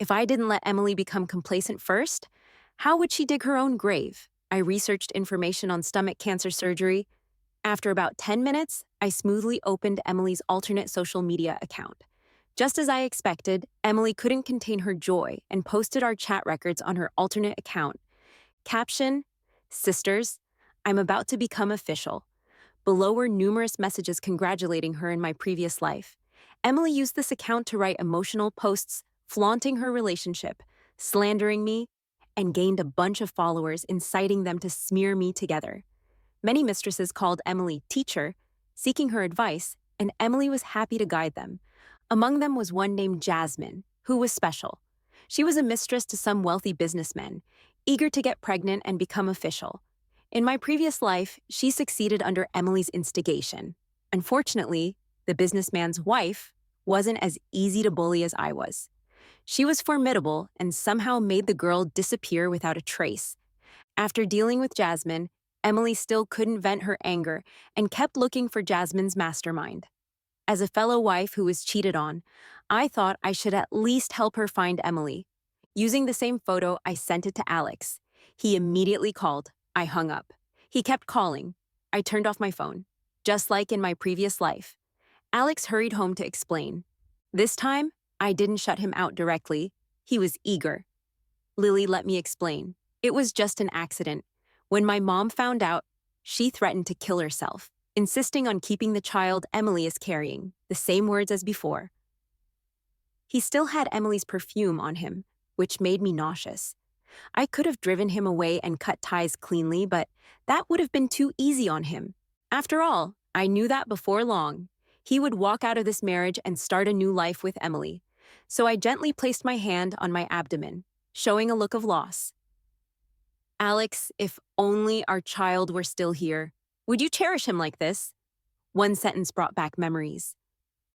If I didn't let Emily become complacent first, how would she dig her own grave? I researched information on stomach cancer surgery. After about 10 minutes, I smoothly opened Emily's alternate social media account. Just as I expected, Emily couldn't contain her joy and posted our chat records on her alternate account. Caption: "Sisters, I'm about to become official." Below were numerous messages congratulating her in my previous life. Emily used this account to write emotional posts, flaunting her relationship, slandering me, and gained a bunch of followers, inciting them to smear me together. Many mistresses called Emily teacher, seeking her advice, and Emily was happy to guide them. Among them was one named Jasmine, who was special. She was a mistress to some wealthy businessmen, eager to get pregnant and become official. In my previous life, she succeeded under Emily's instigation. Unfortunately, the businessman's wife wasn't as easy to bully as I was. She was formidable and somehow made the girl disappear without a trace. After dealing with Jasmine, Emily still couldn't vent her anger and kept looking for Jasmine's mastermind. As a fellow wife who was cheated on, I thought I should at least help her find Emily. Using the same photo, I sent it to Alex. He immediately called. I hung up. He kept calling. I turned off my phone. Just like in my previous life. Alex hurried home to explain. This time, I didn't shut him out directly. He was eager. "Lily, let me explain. It was just an accident. When my mom found out, she threatened to kill herself, insisting on keeping the child Emily is carrying, the same words as before." He still had Emily's perfume on him, which made me nauseous. I could have driven him away and cut ties cleanly, but that would have been too easy on him. After all, I knew that before long, he would walk out of this marriage and start a new life with Emily. So I gently placed my hand on my abdomen, showing a look of loss. "Alex, if only our child were still here. Would you cherish him like this?" One sentence brought back memories.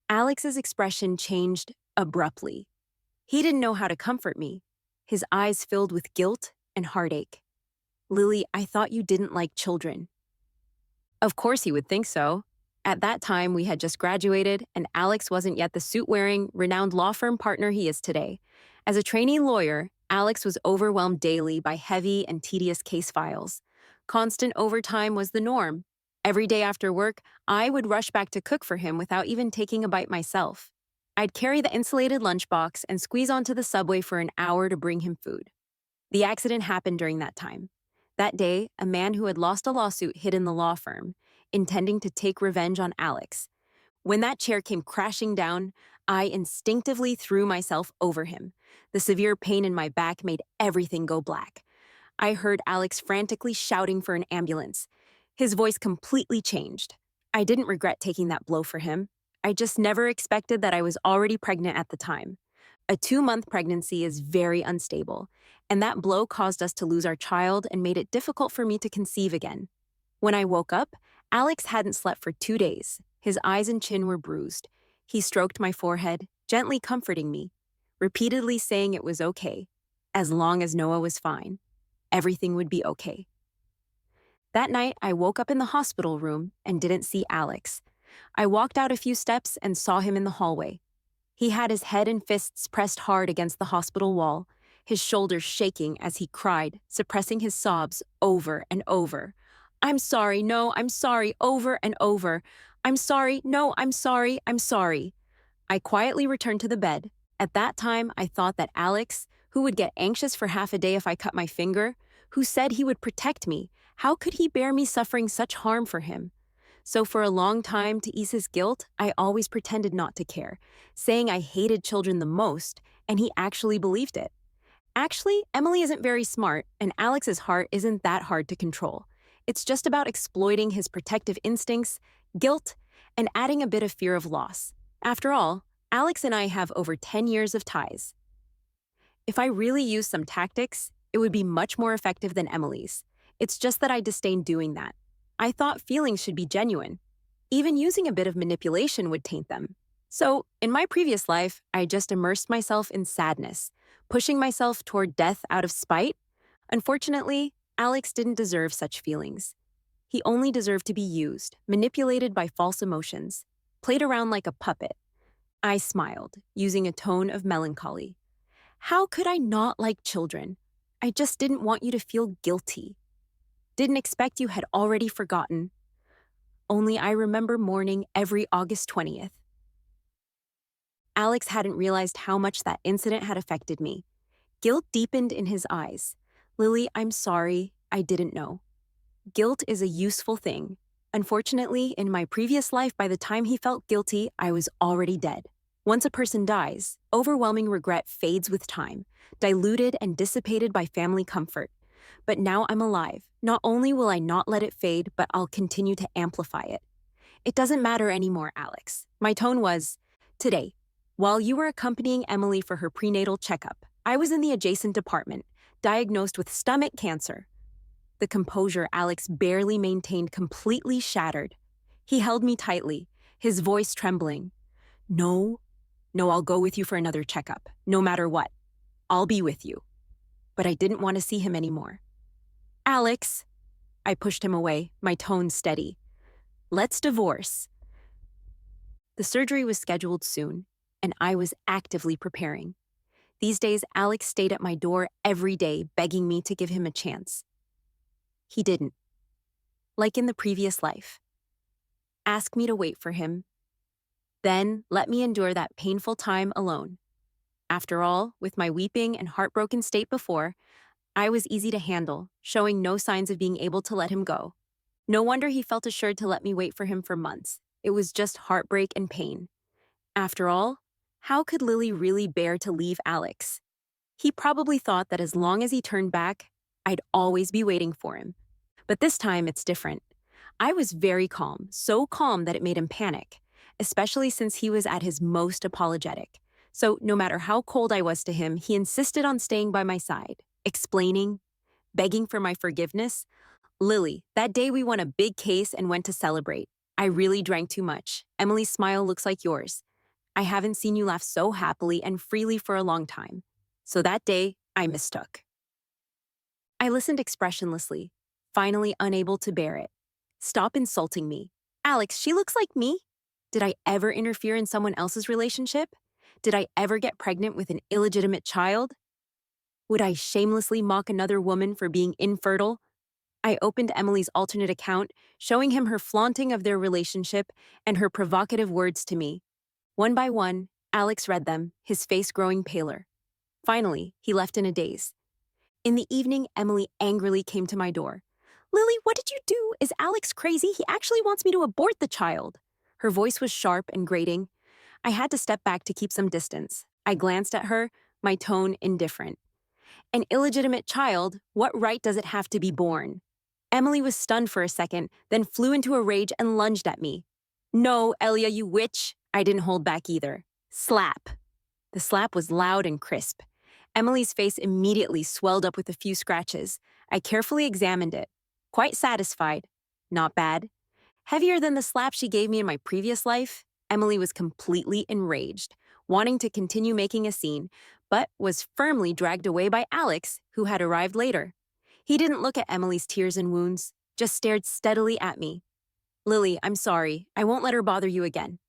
Alex's expression changed abruptly. He didn't know how to comfort me. His eyes filled with guilt and heartache. "Lily, I thought you didn't like children." Of course he would think so. At that time, we had just graduated, and Alex wasn't yet the suit-wearing, renowned law firm partner he is today. As a trainee lawyer, Alex was overwhelmed daily by heavy and tedious case files. Constant overtime was the norm. Every day after work, I would rush back to cook for him without even taking a bite myself. I'd carry the insulated lunchbox and squeeze onto the subway for an hour to bring him food. The accident happened during that time. That day, a man who had lost a lawsuit hid in the law firm, intending to take revenge on Alex. When that chair came crashing down, I instinctively threw myself over him. The severe pain in my back made everything go black. I heard Alex frantically shouting for an ambulance. His voice completely changed. I didn't regret taking that blow for him. I just never expected that I was already pregnant at the time. A 2-month pregnancy is very unstable, and that blow caused us to lose our child and made it difficult for me to conceive again. When I woke up, Alex hadn't slept for 2 days. His eyes and chin were bruised. He stroked my forehead, gently comforting me, repeatedly saying it was okay. As long as Noah was fine, everything would be okay. That night, I woke up in the hospital room and didn't see Alex. I walked out a few steps and saw him in the hallway. He had his head and fists pressed hard against the hospital wall, his shoulders shaking as he cried, suppressing his sobs over and over. I'm sorry, no, I'm sorry, over and over. I'm sorry, no, I'm sorry, I'm sorry. I quietly returned to the bed. At that time, I thought that Alex, who would get anxious for half a day if I cut my finger, who said he would protect me, how could he bear me suffering such harm for him? So for a long time, to ease his guilt, I always pretended not to care, saying I hated children the most, and he actually believed it. Actually, Emily isn't very smart, and Alex's heart isn't that hard to control. It's just about exploiting his protective instincts, guilt, and adding a bit of fear of loss. After all, Alex and I have over 10 years of ties. If I really used some tactics, it would be much more effective than Emily's. It's just that I disdain doing that. I thought feelings should be genuine. Even using a bit of manipulation would taint them. So, in my previous life, I just immersed myself in sadness, pushing myself toward death out of spite. Unfortunately, Alex didn't deserve such feelings. He only deserved to be used, manipulated by false emotions, played around like a puppet. I smiled, using a tone of melancholy. How could I not like children? I just didn't want you to feel guilty. Didn't expect you had already forgotten. Only I remember mourning every August 20th. Alex hadn't realized how much that incident had affected me. Guilt deepened in his eyes. Lily, I'm sorry, I didn't know. Guilt is a useful thing. Unfortunately, in my previous life, by the time he felt guilty, I was already dead. Once a person dies, overwhelming regret fades with time, diluted and dissipated by family comfort. But now I'm alive. Not only will I not let it fade, but I'll continue to amplify it. It doesn't matter anymore, Alex. My tone was, today, while you were accompanying Emily for her prenatal checkup, I was in the adjacent department, diagnosed with stomach cancer. The composure Alex barely maintained completely shattered. He held me tightly, his voice trembling. No, I'll go with you for another checkup, no matter what. I'll be with you. But I didn't want to see him anymore. Alex, I pushed him away, my tone steady. Let's divorce. The surgery was scheduled soon, and I was actively preparing. These days, Alex stayed at my door every day, begging me to give him a chance. He didn't. Like in the previous life. Ask me to wait for him. Then let me endure that painful time alone. After all, with my weeping and heartbroken state before, I was easy to handle, showing no signs of being able to let him go. No wonder he felt assured to let me wait for him for months. It was just heartbreak and pain. After all, how could Lily really bear to leave Alex? He probably thought that as long as he turned back, I'd always be waiting for him. But this time, it's different. I was very calm, so calm that it made him panic, especially since he was at his most apologetic. So no matter how cold I was to him, he insisted on staying by my side, explaining, begging for my forgiveness. Lily, that day we won a big case and went to celebrate. I really drank too much. Emily's smile looks like yours. I haven't seen you laugh so happily and freely for a long time. So that day, I mistook. I listened expressionlessly, finally unable to bear it. Stop insulting me. Alex, she looks like me. Did I ever interfere in someone else's relationship? Did I ever get pregnant with an illegitimate child? Would I shamelessly mock another woman for being infertile? I opened Emily's alternate account, showing him her flaunting of their relationship and her provocative words to me. One by one, Alex read them, his face growing paler. Finally, he left in a daze. In the evening, Emily angrily came to my door. "Lily, what did you do? Is Alex crazy? He actually wants me to abort the child." Her voice was sharp and grating. I had to step back to keep some distance. I glanced at her, my tone indifferent. "An illegitimate child, what right does it have to be born?" Emily was stunned for a second, then flew into a rage and lunged at me. "No, Elia, you witch!" I didn't hold back either. Slap. The slap was loud and crisp. Emily's face immediately swelled up with a few scratches. I carefully examined it. Quite satisfied. Not bad. Heavier than the slap she gave me in my previous life, Emily was completely enraged, wanting to continue making a scene, but was firmly dragged away by Alex, who had arrived later. He didn't look at Emily's tears and wounds, just stared steadily at me. "Lily, I'm sorry. I won't let her bother you again."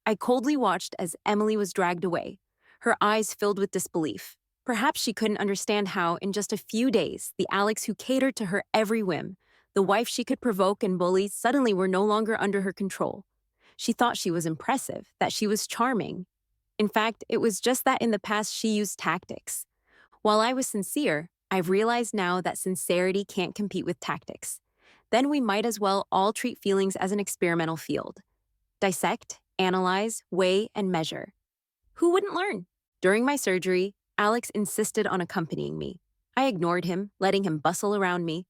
I coldly watched as Emily was dragged away, her eyes filled with disbelief. Perhaps she couldn't understand how, in just a few days, the Alex who catered to her every whim, the wife she could provoke and bully, suddenly were no longer under her control. She thought she was impressive, that she was charming. In fact, it was just that in the past she used tactics. While I was sincere, I've realized now that sincerity can't compete with tactics. Then we might as well all treat feelings as an experimental field. Dissect, analyze, weigh, and measure. Who wouldn't learn? During my surgery, Alex insisted on accompanying me. I ignored him, letting him bustle around me.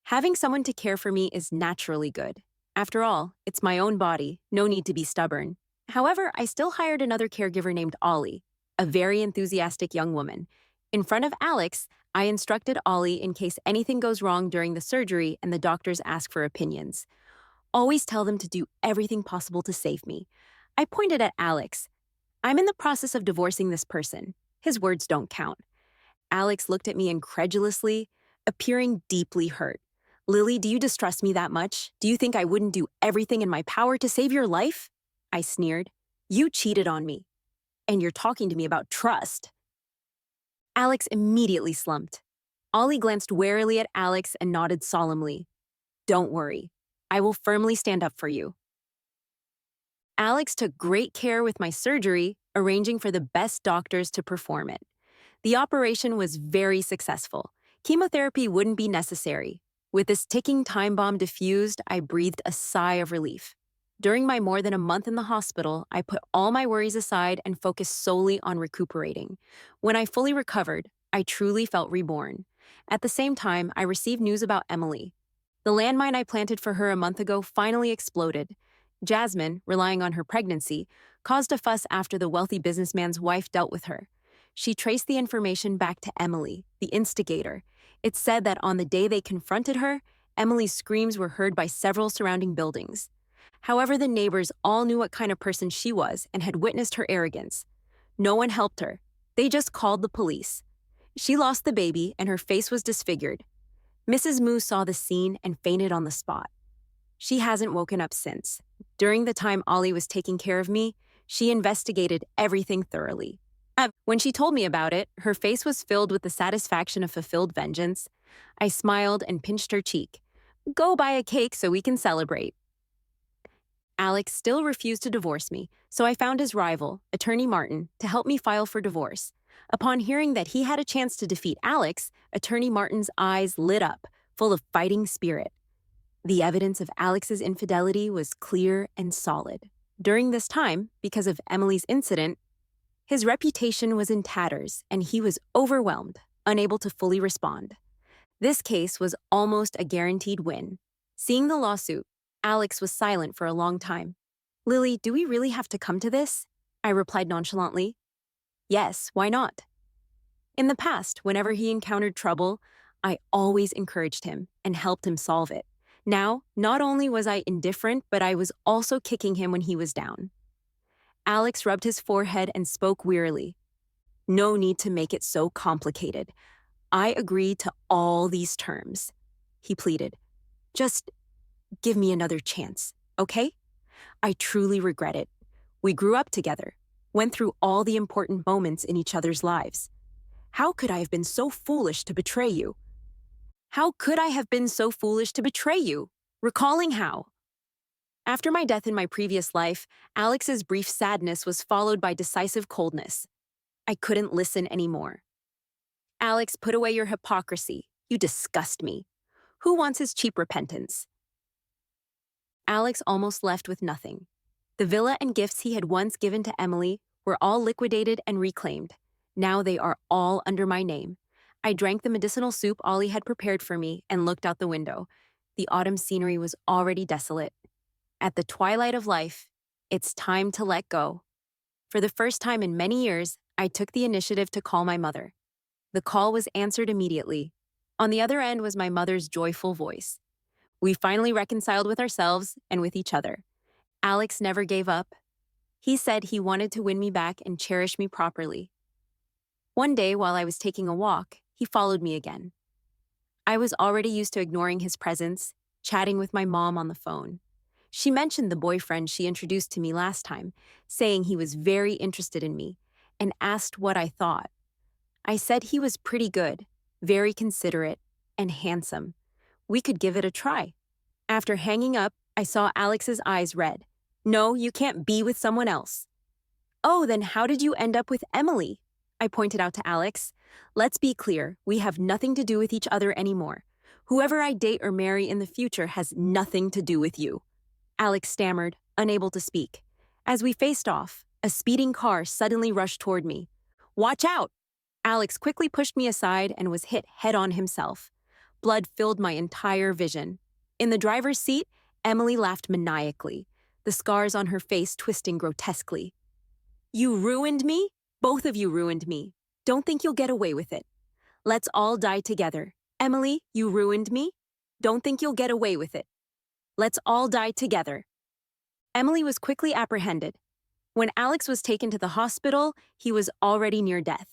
Having someone to care for me is naturally good. After all, it's my own body, no need to be stubborn. However, I still hired another caregiver named Ollie, a very enthusiastic young woman. In front of Alex, I instructed Ollie in case anything goes wrong during the surgery and the doctors ask for opinions. "Always tell them to do everything possible to save me." I pointed at Alex. "I'm in the process of divorcing this person. His words don't count." Alex looked at me incredulously, appearing deeply hurt. "Lily, do you distrust me that much? Do you think I wouldn't do everything in my power to save your life?" I sneered. "You cheated on me. And you're talking to me about trust." Alex immediately slumped. Ollie glanced warily at Alex and nodded solemnly. "Don't worry. I will firmly stand up for you." Alex took great care with my surgery, arranging for the best doctors to perform it. The operation was very successful. Chemotherapy wouldn't be necessary. With this ticking time bomb diffused, I breathed a sigh of relief. During my more than a month in the hospital, I put all my worries aside and focused solely on recuperating. When I fully recovered, I truly felt reborn. At the same time, I received news about Emily. The landmine I planted for her a month ago finally exploded. Jasmine, relying on her pregnancy, caused a fuss after the wealthy businessman's wife dealt with her. She traced the information back to Emily, the instigator. It said that on the day they confronted her, Emily's screams were heard by several surrounding buildings. However, the neighbors all knew what kind of person she was and had witnessed her arrogance. No one helped her. They just called the police. She lost the baby and her face was disfigured. Mrs. Moo saw the scene and fainted on the spot. She hasn't woken up since. During the time Ollie was taking care of me, she investigated everything thoroughly. When she told me about it, her face was filled with the satisfaction of fulfilled vengeance. I smiled and pinched her cheek. "Go buy a cake so we can celebrate." Alex still refused to divorce me, so I found his rival, Attorney Martin, to help me file for divorce. Upon hearing that he had a chance to defeat Alex, Attorney Martin's eyes lit up, full of fighting spirit. The evidence of Alex's infidelity was clear and solid. During this time, because of Emily's incident, his reputation was in tatters, and he was overwhelmed, unable to fully respond. This case was almost a guaranteed win. Seeing the lawsuit, Alex was silent for a long time. "Lily, do we really have to come to this?" I replied nonchalantly. "Yes, why not?" In the past, whenever he encountered trouble, I always encouraged him and helped him solve it. Now, not only was I indifferent, but I was also kicking him when he was down. Alex rubbed his forehead and spoke wearily. "No need to make it so complicated. I agree to all these terms," he pleaded. "Just give me another chance, okay? I truly regret it. We grew up together, went through all the important moments in each other's lives. How could I have been so foolish to betray you? How could I have been so foolish to betray you? Recalling how. After my death in my previous life, Alex's brief sadness was followed by decisive coldness. I couldn't listen anymore. Alex, put away your hypocrisy. You disgust me. Who wants his cheap repentance? Alex almost left with nothing. The villa and gifts he had once given to Emily were all liquidated and reclaimed. Now they are all under my name. I drank the medicinal soup Ollie had prepared for me and looked out the window. The autumn scenery was already desolate. At the twilight of life, it's time to let go. For the first time in many years, I took the initiative to call my mother. The call was answered immediately. On the other end was my mother's joyful voice. We finally reconciled with ourselves and with each other. Alex never gave up. He said he wanted to win me back and cherish me properly. One day, while I was taking a walk, he followed me again. I was already used to ignoring his presence, chatting with my mom on the phone. She mentioned the boyfriend she introduced to me last time, saying he was very interested in me, and asked what I thought. I said he was pretty good, very considerate, and handsome. We could give it a try. After hanging up, I saw Alex's eyes red. No, you can't be with someone else. Oh, then how did you end up with Emily? I pointed out to Alex. Let's be clear, we have nothing to do with each other anymore. Whoever I date or marry in the future has nothing to do with you. Alex stammered, unable to speak. As we faced off, a speeding car suddenly rushed toward me. Watch out! Alex quickly pushed me aside and was hit head-on himself. Blood filled my entire vision. In the driver's seat, Emily laughed maniacally, the scars on her face twisting grotesquely. You ruined me? Both of you ruined me. Don't think you'll get away with it. Let's all die together. Emily, you ruined me? Don't think you'll get away with it. Let's all die together. Emily was quickly apprehended. When Alex was taken to the hospital, he was already near death.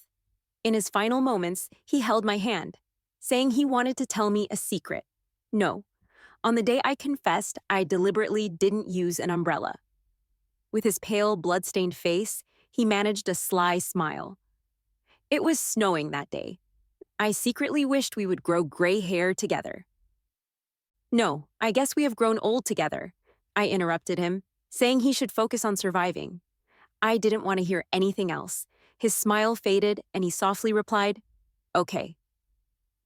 In his final moments, he held my hand, saying he wanted to tell me a secret. No. On the day I confessed, I deliberately didn't use an umbrella. With his pale, blood-stained face, he managed a sly smile. It was snowing that day. I secretly wished we would grow gray hair together. No, I guess we have grown old together, I interrupted him, saying he should focus on surviving. I didn't want to hear anything else. His smile faded, and he softly replied, Okay.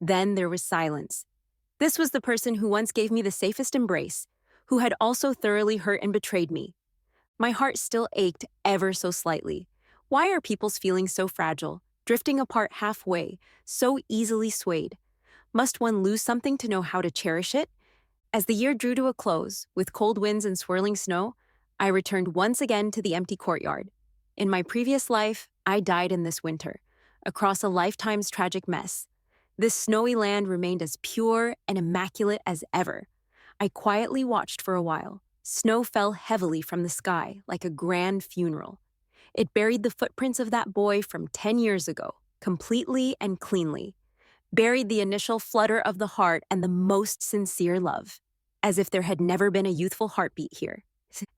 Then there was silence. This was the person who once gave me the safest embrace, who had also thoroughly hurt and betrayed me. My heart still ached ever so slightly. Why are people's feelings so fragile, drifting apart halfway, so easily swayed? Must one lose something to know how to cherish it? As the year drew to a close, with cold winds and swirling snow, I returned once again to the empty courtyard. In my previous life, I died in this winter, across a lifetime's tragic mess. This snowy land remained as pure and immaculate as ever. I quietly watched for a while. Snow fell heavily from the sky like a grand funeral. It buried the footprints of that boy from 10 years ago, completely and cleanly. Buried the initial flutter of the heart and the most sincere love, as if there had never been a youthful heartbeat here,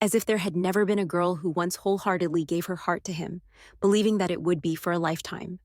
as if there had never been a girl who once wholeheartedly gave her heart to him, believing that it would be for a lifetime.